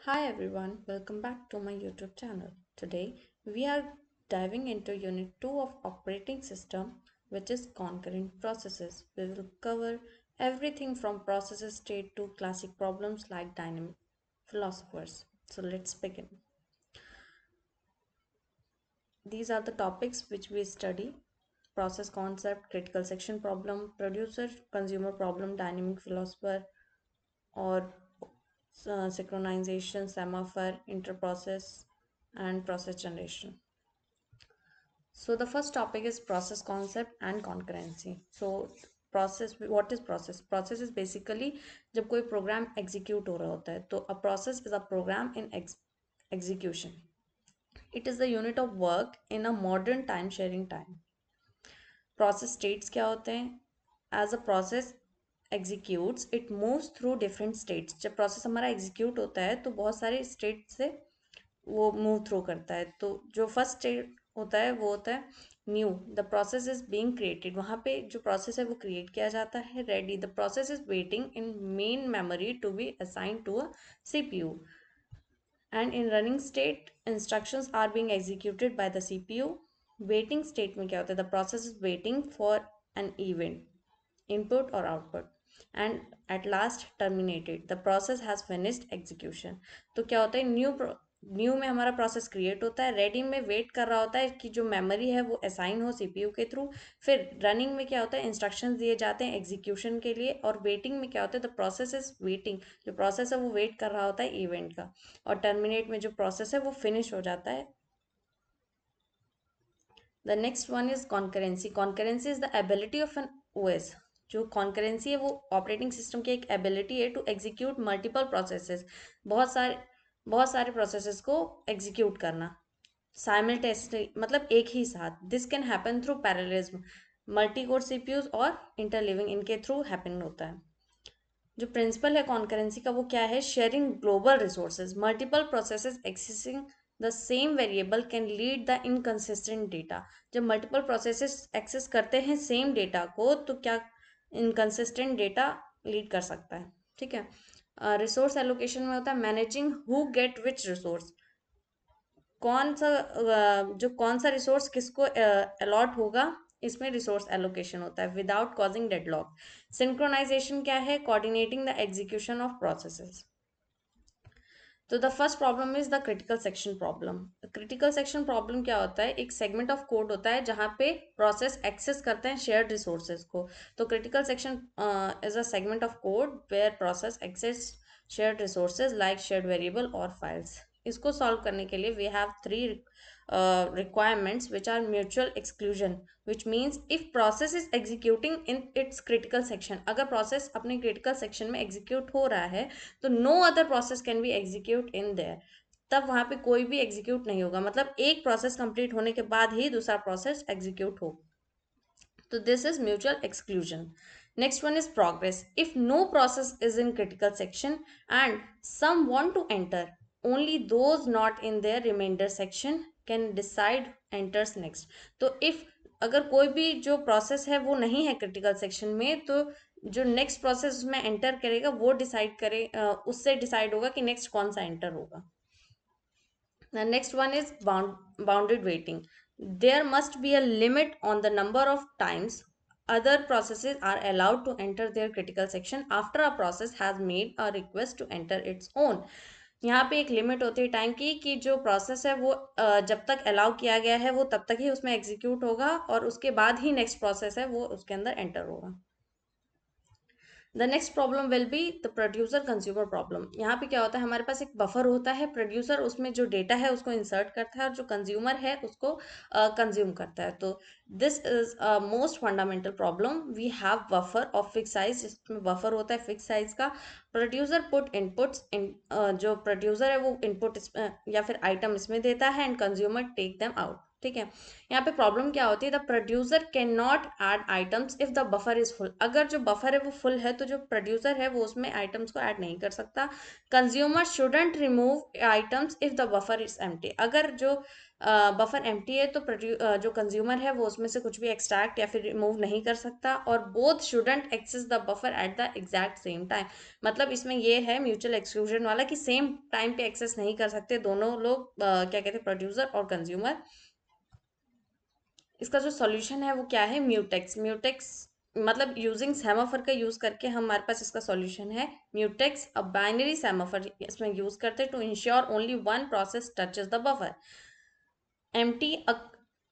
Hi everyone, welcome back to my YouTube channel. Today we are diving into Unit 2 of Operating System, which is concurrent processes. We will cover everything from processes state to classic problems like dynamic philosophers. So let's begin. These are the topics which we study: process concept, critical section problem, producer consumer problem, dynamic philosopher, or synchronization, semaphore, interprocess, and process generation. So the first topic is process concept and concurrency. So process, what is process? Process is basically जब कोई program execute हो रहा होता है तो a process is a program in execution. It is the unit of work in a modern time sharing time. Process states क्या होते हैं? As a process executes, it moves through different states. जब process हमारा execute होता है तो बहुत सारे state से वो मूव थ्रू करता है। तो जो फर्स्ट स्टेट होता है वो होता है new, the process is being created. वहाँ पे जो प्रोसेस है वो क्रिएट किया जाता है। Ready, the process is waiting in main memory to be assigned to a CPU. And in running state instructions are being executed by the CPU. Waiting state में क्या होता है? The process is waiting for an event, input और output. And at last terminated, the process has finished execution. तो क्या होता है? New में हमारा प्रोसेस क्रिएट होता है, रेडी में वेट कर रहा होता है कि जो मेमोरी है वो असाइन हो सीपीयू के थ्रू। फिर रनिंग में क्या होता है? इंस्ट्रक्शंस दिए जाते हैं एग्जीक्यूशन के लिए। और वेटिंग में क्या होता है? द प्रोसेस इज वेटिंग, जो प्रोसेस है वो वेट कर रहा होता है इवेंट का। और टर्मिनेट में जो प्रोसेस है वो फिनिश हो जाता है। The next one is concurrency. Concurrency is the ability of an OS. जो कॉन्करेंसी है वो ऑपरेटिंग सिस्टम की एक एबिलिटी है टू एग्जीक्यूट मल्टीपल प्रोसेसेस, बहुत सारे प्रोसेसेस को एग्जीक्यूट करना साइमल्टेनियसली, मतलब एक ही साथ। This can happen through parallelism, multi core CPUs और इंटरलीविंग, इनके थ्रू हैपन होता है। जो प्रिंसिपल है कॉन्करेंसी का वो क्या है? Sharing global resources, multiple processes accessing the same variable can lead the inconsistent data. जब मल्टीपल प्रोसेसेस एक्सेस करते हैं सेम डेटा को तो क्या इनकंसिस्टेंट डेटा लीड कर सकता है। ठीक है। रिसोर्स एलोकेशन में होता है managing who get which resource, कौन सा रिसोर्स किसको अलॉट होगा, इसमें रिसोर्स एलोकेशन होता है विदाउट कॉजिंग डेडलॉक। सिंक्रोनाइजेशन क्या है? Coordinating the execution of processes. तो the first problem is the critical section problem. Critical section problem क्या होता है? एक सेगमेंट ऑफ कोड होता है जहाँ पे प्रोसेस एक्सेस करते हैं शेयर्ड रिसोर्सेज को। तो critical section is a segment of code where process access shared resources like shared variable और फाइल्स। इसको सॉल्व करने के लिए we have three requirements which are mutual exclusion, which means if process is executing in its critical section, अगर process अपने critical section में execute हो रहा है तो no other process can be execute in there, तब वहाँ पे कोई भी execute नहीं होगा। मतलब एक process complete होने के बाद ही दूसरा process execute हो। तो this is mutual exclusion. Next one is progress. If no process is in critical section and some want to enter, only those not in their remainder section can decide enters next. तो if अगर कोई भी जो process है वो नहीं है critical section में तो जो नेक्स्ट प्रोसेस उसमें एंटर करेगा वो डिसाइड करे, उससे डिसाइड होगा कि नेक्स्ट कौन सा एंटर होगा। The next one is bounded waiting. There must be a limit on the number of times other processes are allowed to enter their critical section after a process has made a request to enter its own. यहाँ पे एक limit होती है time की कि जो process है वो जब तक अलाउ किया गया है वो तब तक ही उसमें एग्जीक्यूट होगा और उसके बाद ही नेक्स्ट प्रोसेस है वो उसके अंदर एंटर होगा। The next problem will be the producer consumer problem. यहाँ पे क्या होता है? हमारे पास एक बफर होता है, प्रोड्यूसर उसमें जो डेटा है उसको इंसर्ट करता है और जो कंज्यूमर है उसको कंज्यूम करता है। तो this is most fundamental problem. We have buffer of fix size, जिसमें बफर होता है फिक्स साइज का। प्रोड्यूसर पुट इनपुट्स जो प्रोड्यूसर है वो इनपुट या फिर आइटम इसमें देता है and consumer take them out. ठीक है। यहाँ पे प्रॉब्लम क्या होती है, the producer can not add items if the buffer is full. अगर जो बफर है वो फुल है तो जो प्रोड्यूसर है वो उसमें आइटम्स को ऐड नहीं कर सकता। Consumer shouldn't remove items if the buffer is empty. अगर जो बफर एम्प्टी है तो जो कंज्यूमर है वो उसमें से कुछ भी एक्सट्रैक्ट या फिर रिमूव नहीं कर सकता। और both shouldn't access the buffer at the exact same time. मतलब इसमें ये है म्यूचुअल एक्सक्लूजन वाला कि सेम टाइम पे एक्सेस नहीं कर सकते दोनों लोग, क्या कहते हैं, प्रोड्यूसर और कंज्यूमर। इसका जो सॉल्यूशन है वो क्या है, म्यूटेक्स। म्यूटेक्स मतलब यूजिंग सेमाफर का यूज करके हमारे पास इसका सॉल्यूशन है म्यूटेक्स। अब बाइनरी सेमाफर इसमें यूज करते हैं to ensure only one process touches the buffer. Empty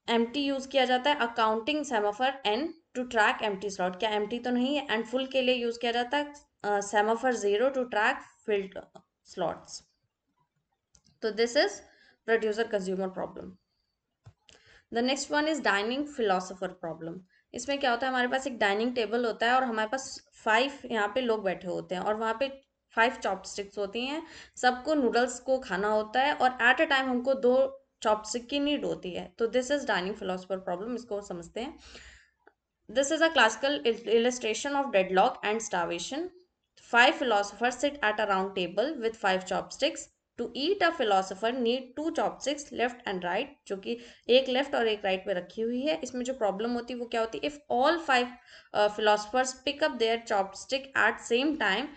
empty use किया जाता है accounting semaphore N to track empty slot. क्या एम्प्टी तो नहीं है। एंड फुल के लिए यूज किया जाता है semaphore zero to track filled slots. तो this is producer consumer problem. The next one is dining philosopher problem. इसमें क्या होता है, हमारे पास एक डाइनिंग टेबल होता है और हमारे पास 5 यहाँ पे लोग बैठे होते हैं और वहाँ पे 5 चॉपस्टिक्स होती हैं। सबको नूडल्स को खाना होता है और एट अ टाइम हमको 2 चॉपस्टिक की नीड होती है। तो this is dining philosopher problem, इसको समझते हैं। This is a classical illustration of deadlock and starvation. 5 philosophers sit at a round table with 5 chopsticks. To eat, a philosopher need 2 chopsticks left and right, जो कि एक left और एक right पे रखी हुई है। इसमें जो प्रॉब्लम होती है वो क्या होती है, if all 5 philosophers pick up their chopstick at same time,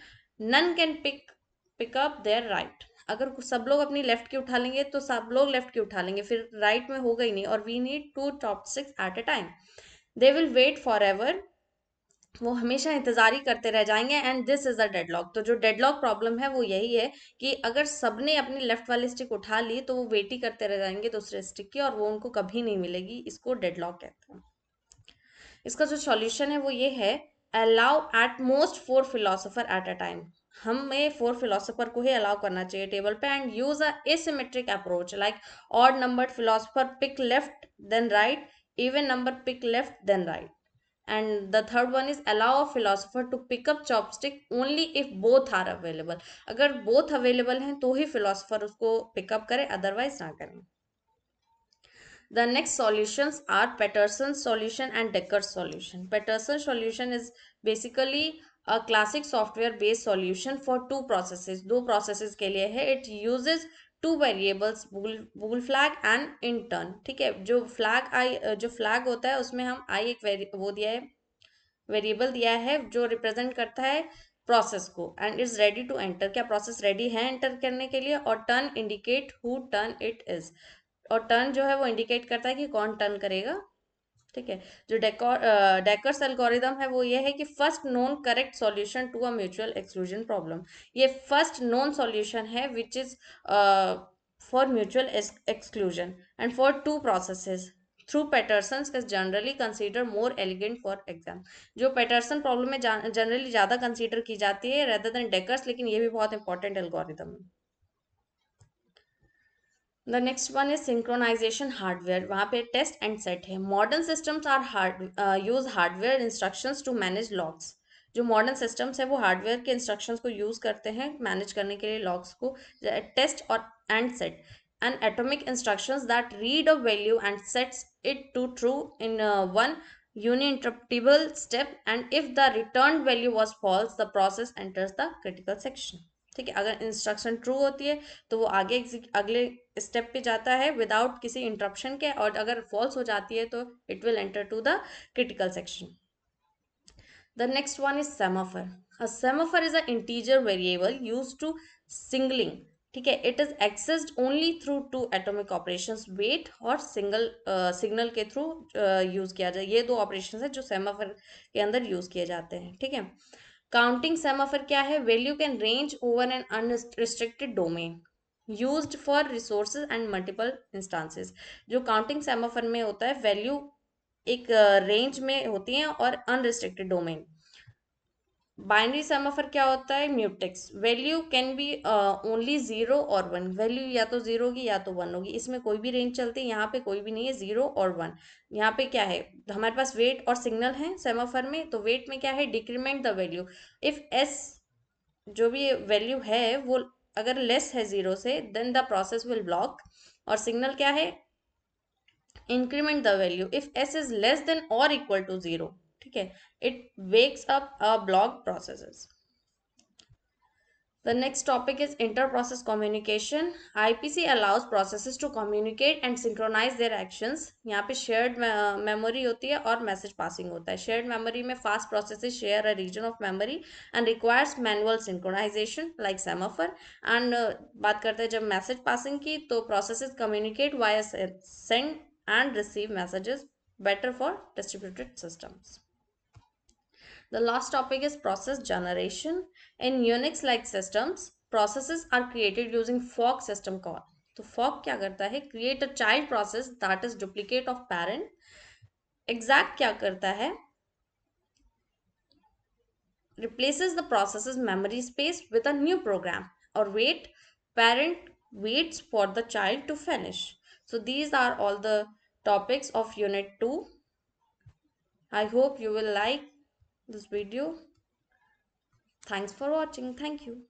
none can pick up their right. अगर सब लोग अपनी लेफ्ट की उठा लेंगे तो सब लोग लेफ्ट की उठा लेंगे, फिर राइट में होगा ही नहीं। और we need 2 chopsticks at a time. They will wait forever. वो हमेशा इंतजार ही करते रह जाएंगे। And this is a deadlock. तो जो डेडलॉक प्रॉब्लम है वो यही है कि अगर सबने अपनी लेफ्ट वाली स्टिक उठा ली तो वो वेट ही करते रह जाएंगे दूसरे स्टिक की और वो उनको कभी नहीं मिलेगी। इसको डेडलॉक कहते हैं। इसका जो सॉल्यूशन है वो ये है, allow at most 4 philosopher eight a time. हमें 4 फिलोसोफर को ही अलाउ करना चाहिए टेबल पे। And use a asymmetric approach like odd numbered philosopher pick left then right, even number pick left then right. And the third one is allow a philosopher to pick up chopstick only if both are available. अगर both available हैं तो ही philosopher उसको pick up करे, otherwise ना करें। The next solutions are Peterson's solution and Decker's solution. Peterson's solution is basically a classic software based solution for 2 processes. 2 processes के लिए है। It uses 2 variables, bool flag and intern। ठीक है। जो flag होता है उसमें हम i एक वो दिया है, वेरिएबल दिया है जो रिप्रेजेंट करता है प्रोसेस को। And is ready to enter. क्या प्रोसेस रेडी है एंटर करने के लिए। और turn indicate who turn it is. और टर्न जो है वो इंडिकेट करता है कि कौन टर्न करेगा। ठीक है। जो डेकर्स एल्गोरिदम है वो ये है कि first known correct solution to a mutual exclusion problem. ये फर्स्ट नोन सॉल्यूशन है which is for mutual exclusion and for 2 processes through Peterson's is generally consider more elegant for exam. जो पैटर्सन प्रॉब्लम में generally ज़्यादा consider की जाती है rather than डेकर्स, लेकिन ये भी बहुत इंपॉर्टेंट एल्गोरिदम है। The next one is synchronisation hardware. वहाँ पे टेस्ट एंड सेट है। Modern systems are use hardware instructions to manage locks. जो मॉडर्न सिस्टम्स है वो हार्डवेयर के इंस्ट्रक्शंस को यूज करते हैं मैनेज करने के लिए लॉग्स को। टेस्ट और and set and atomic instructions that read a value and sets it to true in one uninterruptible step, and if the returned value was false the process enters the critical section। ठीक है। अगर instruction true होती है तो वो अगले step पे जाता है विदाउट किसी इंटरप्शन के, और अगर फॉल्स हो जाती है तो it will enter to the critical section. The next one is semaphore. A semaphore is a integer variable use to signalling. ठीक है। It is accessed only through 2 atomic operations, wait और सिग्नल के थ्रू use किया जाए। ये 2 operation है जो सेमाफर के अंदर यूज किए जाते हैं। ठीक है। काउंटिंग सेमाफर क्या है, value can range over an unrestricted domain used for resources and multiple instances. जो काउंटिंग सेमाफर में होता है वैल्यू एक रेंज में होती है और अनरिस्ट्रिक्टेड डोमेन। बाइनरी सेमाफर क्या होता है, mutex. Value can be only 0 और 1। वैल्यू या तो 0 होगी या तो 1 होगी, इसमें कोई भी रेंज चलती है। यहाँ पे कोई भी नहीं है, 0 और 1। यहाँ पे क्या है, हमारे पास वेट और सिग्नल है सेमाफर में। तो वेट में क्या है, decrement the value. If S जो भी वैल्यू है वो अगर लेस है 0 से then the process will block. और सिग्नल क्या है, increment the value if s is less than or equal to 0. ठीक है, it wakes up a blocked processes. The next topic is inter-process communication. IPC allows processes to communicate and synchronize their actions. यहाँ पे shared memory होती है और message passing होता है. Shared memory में fast processes share a region of memory and requires manual synchronization like semaphore. And बात करते हैं जब message passing की, तो processes communicate via send and receive messages, better for distributed systems. The last topic is process generation. In Unix like systems, processes are created using fork system call. तो fork क्या करता है? Create a child process that is duplicate of parent. Exec क्या करता है? Replaces the process's memory space with a new program. Or wait, parent waits for the child to finish. So these are all the topics of Unit 2. I hope you will like this video. Thanks for watching. Thank you.